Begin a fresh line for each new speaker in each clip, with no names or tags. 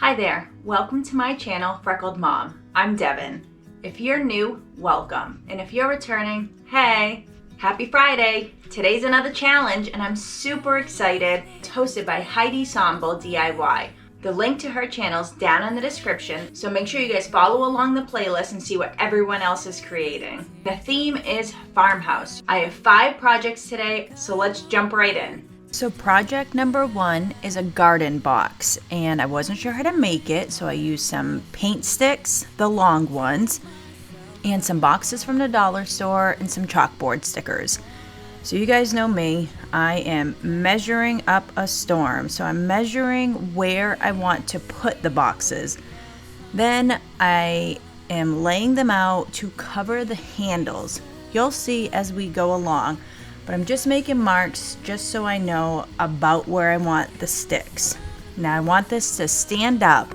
Hi there, welcome to my channel, Freckled Mom. I'm Devin. If you're new, welcome. And if you're returning, hey, happy Friday. Today's another challenge and I'm super excited. It's hosted by Heidi Sonboul DIY. The link to her channel's down in the description, so make sure you guys follow along the playlist and see what everyone else is creating. The theme is Farmhouse. I have 5 projects today, so let's jump right in. So project number 1 is a garden box, and I wasn't sure how to make it, so I used some paint sticks, the long ones, and some boxes from the dollar store and some chalkboard stickers. So you guys know me, I am measuring up a storm. So I'm measuring where I want to put the boxes. Then I am laying them out to cover the handles. You'll see as we go along, but I'm just making marks just so I know about where I want the sticks. Now I want this to stand up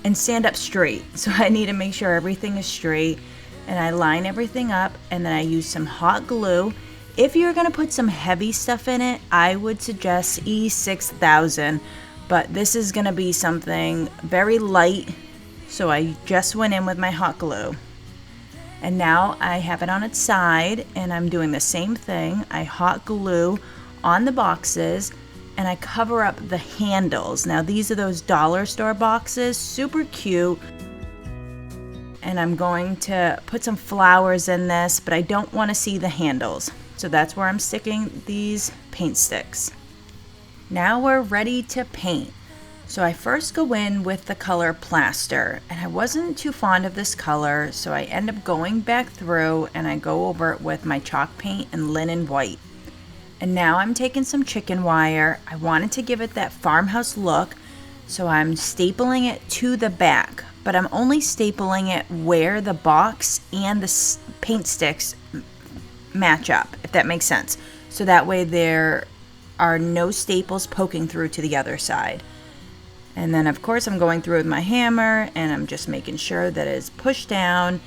and stand up straight. So I need to make sure everything is straight. And I line everything up, and then I use some hot glue. If you're gonna put some heavy stuff in it, I would suggest 𝑬𝒑𝒆𝒓, but this is gonna be something very light, so I just went in with my hot glue. And now I have it on its side, and I'm doing the same thing. I hot glue on the boxes, and I cover up the handles. Now these are those dollar store boxes, super cute. And I'm going to put some flowers in this, but I don't want to see the handles. So that's where I'm sticking these paint sticks. Now we're ready to paint. So I first go in with the color Plaster, and I wasn't too fond of this color, so I end up going back through and I go over it with my chalk paint and linen white. And now I'm taking some chicken wire. I wanted to give it that farmhouse look, so I'm stapling it to the back. But I'm only stapling it where the box and the paint sticks match up, if that makes sense. So that way there are no staples poking through to the other side. And then of course I'm going through with my hammer and I'm just making sure that it's pushed down.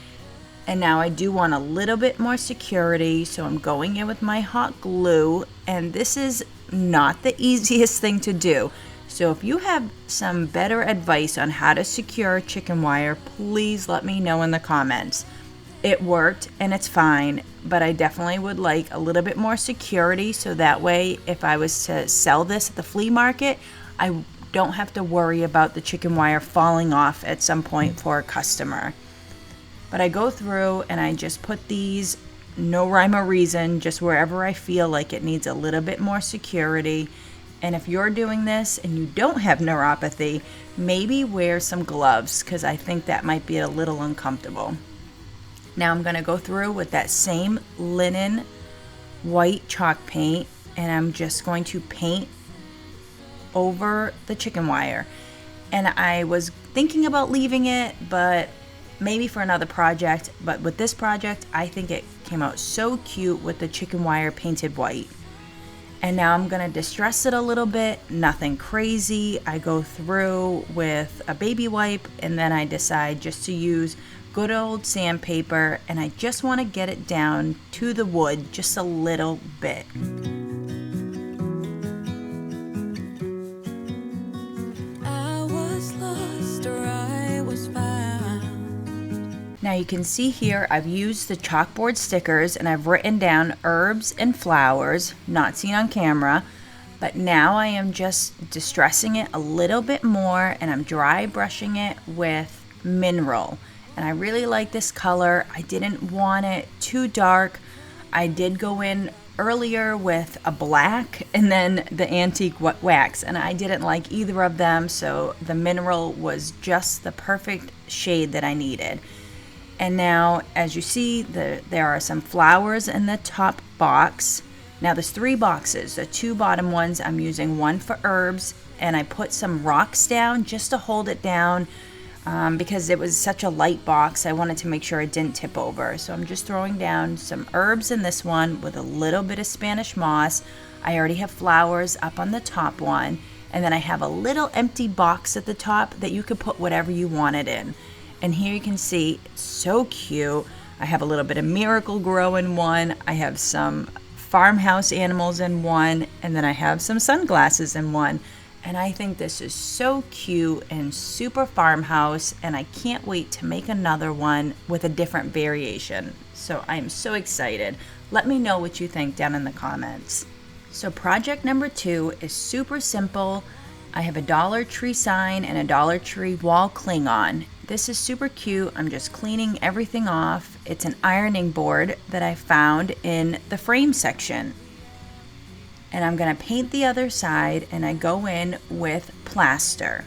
And now I do want a little bit more security, so I'm going in with my hot glue. And this is not the easiest thing to do. So if you have some better advice on how to secure chicken wire, please let me know in the comments. It worked and it's fine, but I definitely would like a little bit more security, so that way if I was to sell this at the flea market, I don't have to worry about the chicken wire falling off at some point for a customer. But I go through and I just put these, no rhyme or reason, just wherever I feel like it needs a little bit more security. And if you're doing this and you don't have neuropathy, maybe wear some gloves, because I think that might be a little uncomfortable. Now I'm going to go through with that same linen white chalk paint, and I'm just going to paint over the chicken wire. And I was thinking about leaving it, but maybe for another project. But with this project, I think it came out so cute with the chicken wire painted white. And now I'm going to distress it a little bit, nothing crazy. I go through with a baby wipe, and then I decide just to use good old sandpaper, and I just want to get it down to the wood just a little bit. Now you can see here I've used the chalkboard stickers and I've written down herbs and flowers, not seen on camera, but now I am just distressing it a little bit more, and I'm dry brushing it with mineral. And I really like this color. I didn't want it too dark. I did go in earlier with a black and then the antique wax, and I didn't like either of them, so the mineral was just the perfect shade that I needed. And now, as you see, there are some flowers in the top box. Now there's 3 boxes. The 2 bottom ones, I'm using one for herbs, and I put some rocks down just to hold it down because it was such a light box. I wanted to make sure it didn't tip over. So I'm just throwing down some herbs in this one with a little bit of Spanish moss. I already have flowers up on the top one. And then I have a little empty box at the top that you could put whatever you wanted in. And here you can see, it's so cute. I have a little bit of Miracle Grow in one. I have some farmhouse animals in one. And then I have some sunglasses in one. And I think this is so cute and super farmhouse, and I can't wait to make another one with a different variation. So I'm so excited. Let me know what you think down in the comments. So project number 2 is super simple. I have a Dollar Tree sign and a Dollar Tree wall cling-on. This is super cute. I'm just cleaning everything off. It's an ironing board that I found in the frame section. And I'm gonna paint the other side, and I go in with plaster.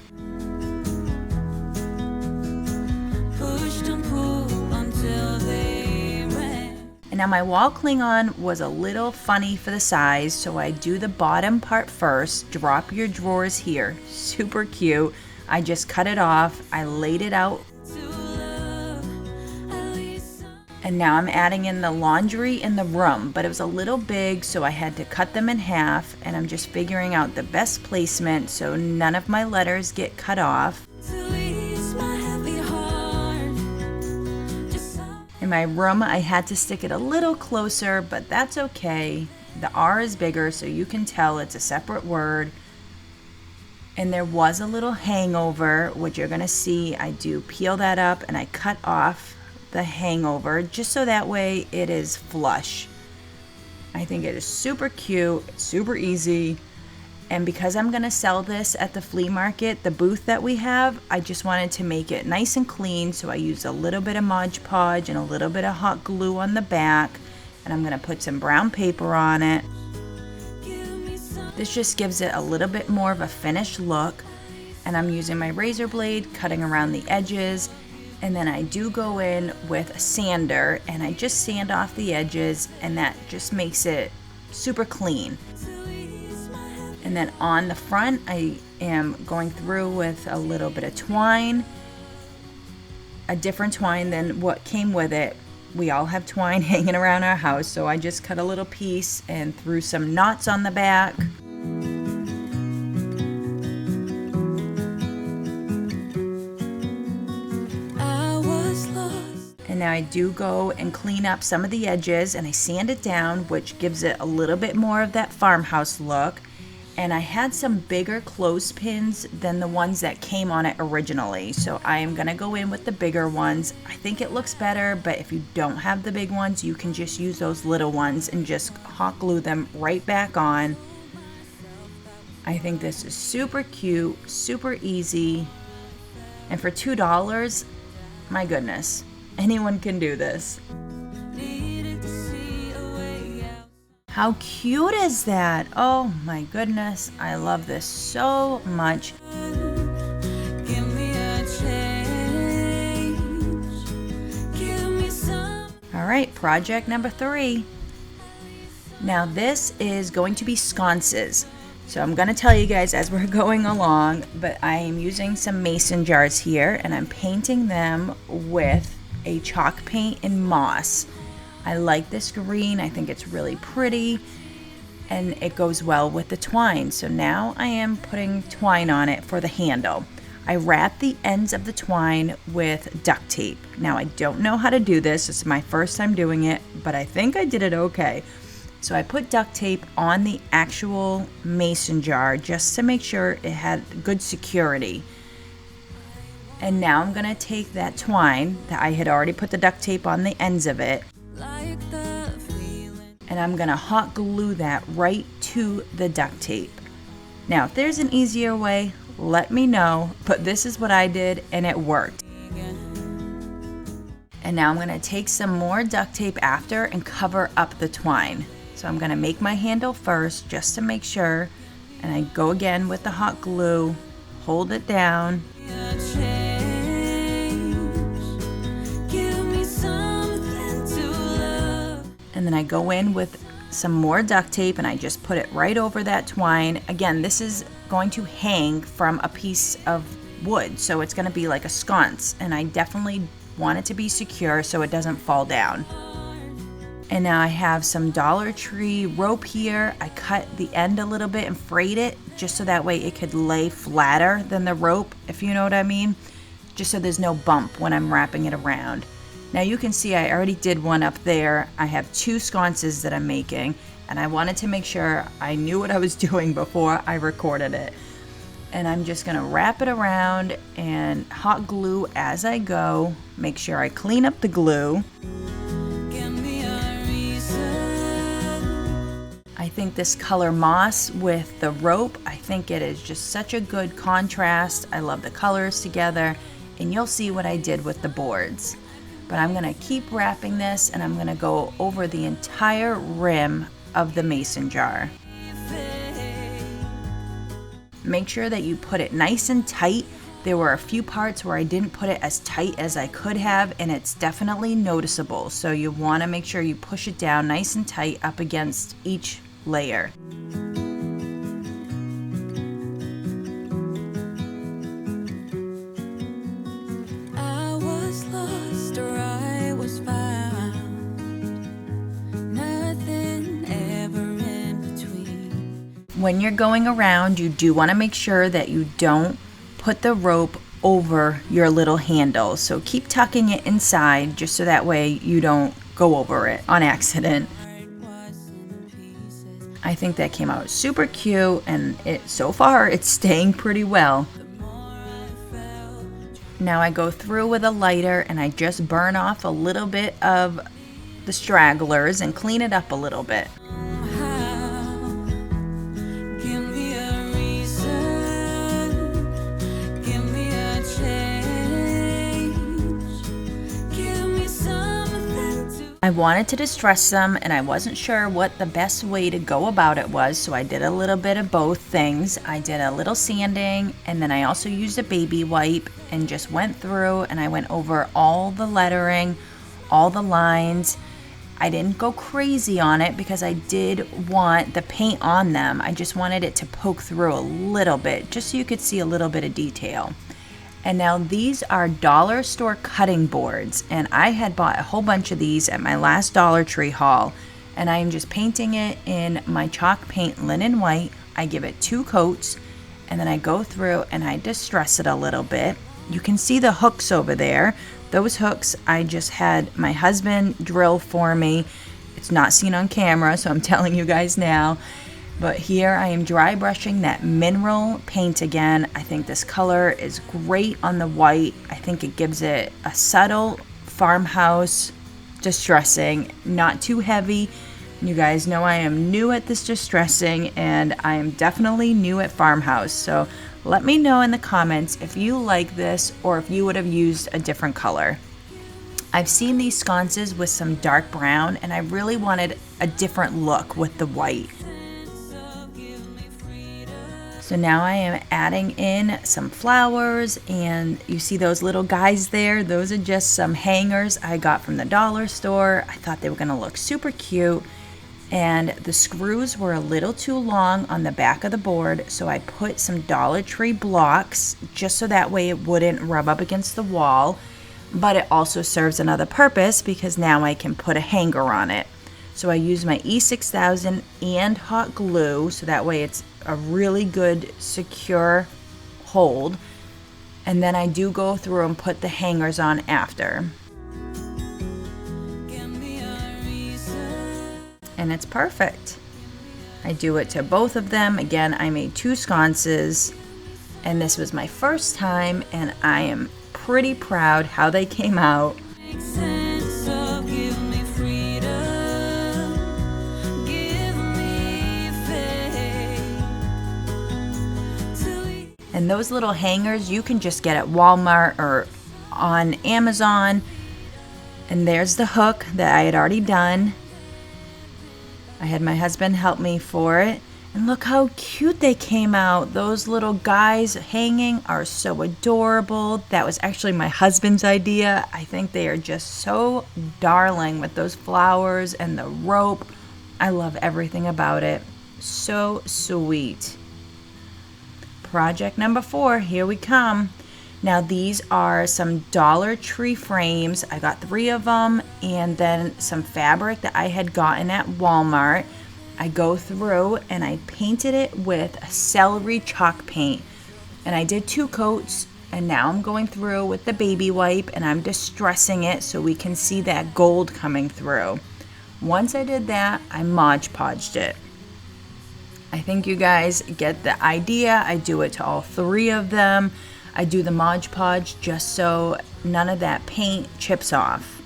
And now my wall cling-on was a little funny for the size, so I do the bottom part first. Drop your drawers here. Super cute. I just cut it off. I laid it out. And now I'm adding in the laundry in the room, but it was a little big, so I had to cut them in half, and I'm just figuring out the best placement so none of my letters get cut off. In my room, I had to stick it a little closer, but that's okay. The R is bigger, so you can tell it's a separate word. And there was a little hangover, which you're gonna see. I do peel that up, and I cut off the hangover just so that way it is flush. I think it is super cute, super easy. And because I'm gonna sell this at the flea market, the booth that we have, I just wanted to make it nice and clean, so I used a little bit of Mod Podge and a little bit of hot glue on the back, and I'm gonna put some brown paper on it. This just gives it a little bit more of a finished look, and I'm using my razor blade, cutting around the edges, and then I do go in with a sander, and I just sand off the edges, and that just makes it super clean. And then on the front, I am going through with a little bit of twine, a different twine than what came with it. We all have twine hanging around our house, so I just cut a little piece and threw some knots on the back. And now I do go and clean up some of the edges, and I sand it down, which gives it a little bit more of that farmhouse look. And I had some bigger clothespins than the ones that came on it originally, so I am gonna go in with the bigger ones. I think it looks better, but if you don't have the big ones, you can just use those little ones and just hot glue them right back on. I think this is super cute, super easy, and for $2, my goodness, anyone can do this. How cute is that? Oh my goodness, I love this so much. All right, project number 3. Now this is going to be sconces. So I'm gonna tell you guys as we're going along, but I am using some mason jars here, and I'm painting them with a chalk paint in moss. I like this green. I think it's really pretty, and it goes well with the twine. So now I am putting twine on it for the handle. I wrap the ends of the twine with duct tape. Now I don't know how to do this. This is my first time doing it, but I think I did it okay. So I put duct tape on the actual mason jar just to make sure it had good security. And now I'm gonna take that twine that I had already put the duct tape on the ends of it, and I'm gonna hot glue that right to the duct tape. Now, if there's an easier way, let me know, but this is what I did and it worked. And now I'm gonna take some more duct tape after and cover up the twine. So I'm gonna make my handle first just to make sure, and I go again with the hot glue, hold it down. And then I go in with some more duct tape, and I just put it right over that twine. Again, this is going to hang from a piece of wood, so it's going to be like a sconce, and I definitely want it to be secure so it doesn't fall down. And now I have some Dollar Tree rope here. I cut the end a little bit and frayed it just so that way it could lay flatter than the rope, if you know what I mean, just so there's no bump when I'm wrapping it around. Now you can see I already did one up there. I have 2 sconces that I'm making, and I wanted to make sure I knew what I was doing before I recorded it. And I'm just gonna wrap it around and hot glue as I go. Make sure I clean up the glue. I think this color moss with the rope, I think it is just such a good contrast. I love the colors together, and you'll see what I did with the boards. But I'm gonna keep wrapping this, and I'm gonna go over the entire rim of the mason jar. Make sure that you put it nice and tight. There were a few parts where I didn't put it as tight as I could have, and it's definitely noticeable. So you wanna make sure you push it down nice and tight up against each layer.
I was lost or I was found, nothing ever in between.
When you're going around, you do want to make sure that you don't put the rope over your little handle. So keep tucking it inside just so that way you don't go over it on accident. I think that came out super cute, and so far it's staying pretty well. Now I go through with a lighter and I just burn off a little bit of the stragglers and clean it up a little bit. I wanted to distress them, and I wasn't sure what the best way to go about it was, so I did a little bit of both things. I did a little sanding, and then I also used a baby wipe and just went through and I went over all the lettering, all the lines. I didn't go crazy on it because I did want the paint on them. I just wanted it to poke through a little bit, just so you could see a little bit of detail. And now these are dollar store cutting boards, and I had bought a whole bunch of these at my last Dollar Tree haul, and I am just painting it in my chalk paint linen white. I give it 2 coats, and then I go through and I distress it a little bit. You can see the hooks over there. Those hooks I just had my husband drill for me. It's not seen on camera, so I'm telling you guys now. But here I am dry brushing that mineral paint again. I think this color is great on the white. I think it gives it a subtle farmhouse distressing, not too heavy. You guys know I am new at this distressing, and I am definitely new at farmhouse. So let me know in the comments if you like this or if you would have used a different color. I've seen these sconces with some dark brown, and I really wanted a different look with the white. So now I am adding in some flowers, and you see those little guys there? Those are just some hangers I got from the dollar store. I thought they were gonna look super cute, and the screws were a little too long on the back of the board, so I put some Dollar Tree blocks just so that way it wouldn't rub up against the wall, but it also serves another purpose because now I can put a hanger on it. So I use my 𝑬6000 and hot glue, so that way it's a really good secure hold. And then I do go through and put the hangers on after. And it's perfect. I do it to both of them. Again, I made 2 sconces, and this was my first time, and I am pretty proud how they came out. And those little hangers you can just get at Walmart or on Amazon. And there's the hook that I had already done. I had my husband help me for it. And look how cute they came out. Those little guys hanging are so adorable. That was actually my husband's idea. I think they are just so darling with those flowers and the rope. I love everything about it. So sweet. Project number 4, here we come. Now these are some Dollar Tree frames. I got 3 of them, and then some fabric that I had gotten at Walmart. I go through and I painted it with a celery chalk paint, and I did 2 coats, and now I'm going through with the baby wipe and I'm distressing it so we can see that gold coming through. Once I did that, I Mod Podged it. I think you guys get the idea. I do it to all 3 of them. I do the Mod Podge just so none of that paint chips off.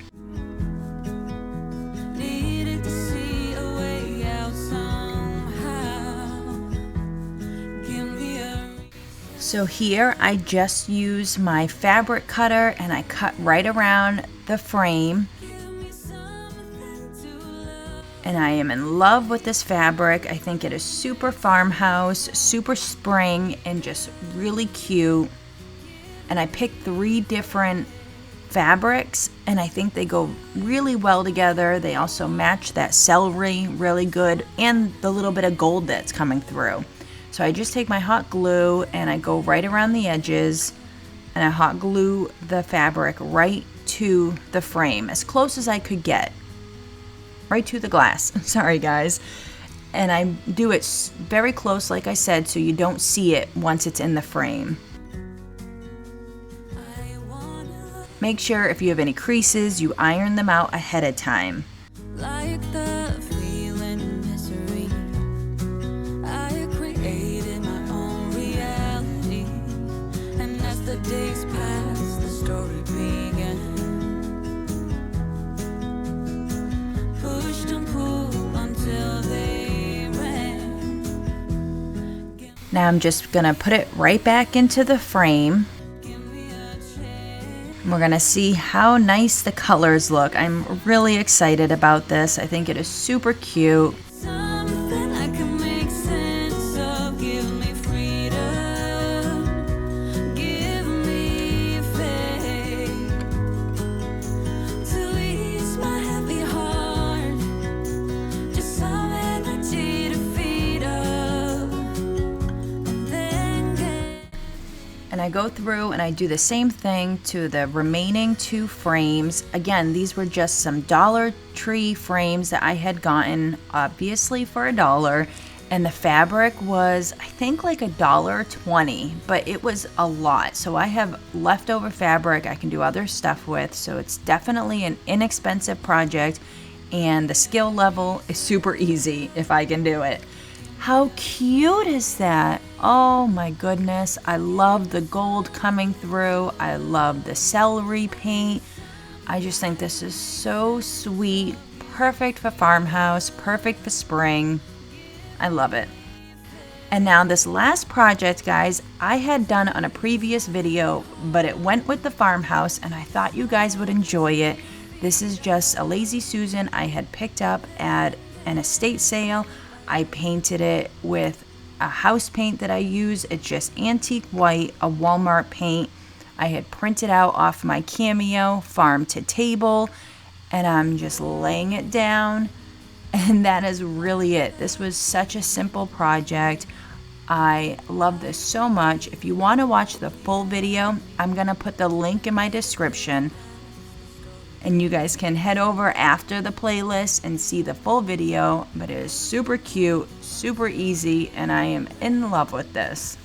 Needed to see a way out somehow. Give me a
So here I just use my fabric cutter and I cut right around the frame. And I am in love with this fabric. I think it is super farmhouse, super spring, and just really cute. And I picked 3 different fabrics, and I think they go really well together. They also match that celery really good, and the little bit of gold that's coming through. So I just take my hot glue, and I go right around the edges, and I hot glue the fabric right to the frame, as close as I could get. Right to the glass. Sorry guys. And I do it very close, like I said, so you don't see it once it's in the frame. Make sure if you have any creases, you iron them out ahead of time.
like the feeling misery. I created my own reality, and as the days pass, the story began. Pushed and pulled until they ran.
Now I'm just gonna put it right back into the frame.
Give me a chance.
We're gonna see how nice the colors look. I'm really excited about this. I think it is super cute.
Something I can make sense of. Give me freedom. Give me faith to ease my heavy heart. Just some energy to feed up, and then get.
And I go through and I do the same thing to the remaining 2 frames. Again, these were just some Dollar Tree frames that I had gotten, obviously for $1. And the fabric was, I think, like $1.20, but it was a lot. So I have leftover fabric I can do other stuff with. So it's definitely an inexpensive project, and the skill level is super easy if I can do it. How cute is that? Oh my goodness. I love the gold coming through. I love the celery paint. I just think this is so sweet. Perfect for farmhouse, perfect for spring. I love it. And now this last project, guys, I had done on a previous video, but it went with the farmhouse and I thought you guys would enjoy it. This is just a Lazy Susan I had picked up at an estate sale. I painted it with a house paint that I use. It's just antique white, a Walmart paint. I had printed out off my Cameo Farm to Table, and I'm just laying it down, and that is really it. This was such a simple project. I love this so much. If you want to watch the full video, I'm gonna put the link in my description, and you guys can head over after the playlist and see the full video. But it is super cute, super easy, and I am in love with this.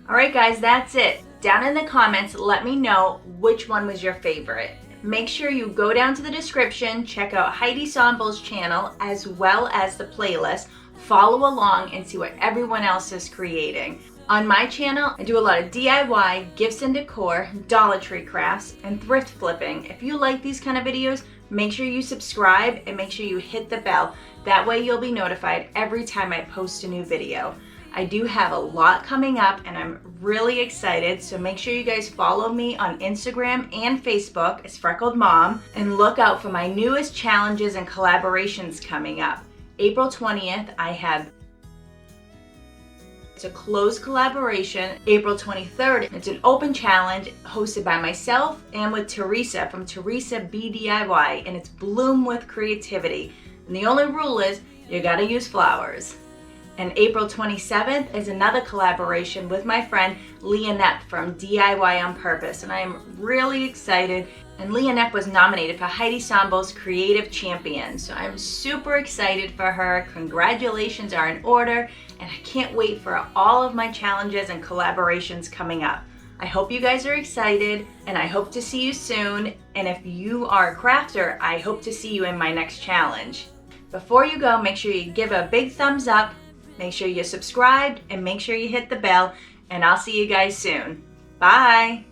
All right guys, that's it. Down in the comments, let me know which one was your favorite. Make sure you go down to the description, check out Heidi Sonboul's channel as well as the playlist. Follow along and see what everyone else is creating. On my channel, I do a lot of DIY, gifts and decor, Dollar Tree crafts, and thrift flipping. If you like these kind of videos, make sure you subscribe and make sure you hit the bell. That way you'll be notified every time I post a new video. I do have a lot coming up and I'm really excited, so make sure you guys follow me on Instagram and Facebook as Freckled Mom, and look out for my newest challenges and collaborations coming up. April 20th, I have a closed collaboration. April 23rd, it's an open challenge hosted by myself and with Teresa from Teresa BDIY, and it's Bloom with Creativity. And the only rule is you gotta use flowers. And April 27th is another collaboration with my friend Leonette from DIY on Purpose, and I am really excited. And Leonette was nominated for Heidi Sonboul's Creative Champion, so I'm super excited for her. Congratulations are in order, and I can't wait for all of my challenges and collaborations coming up. I hope you guys are excited, and I hope to see you soon. And if you are a crafter, I hope to see you in my next challenge. Before you go, make sure you give a big thumbs up. Make sure you're subscribed and make sure you hit the bell, and I'll see you guys soon. Bye!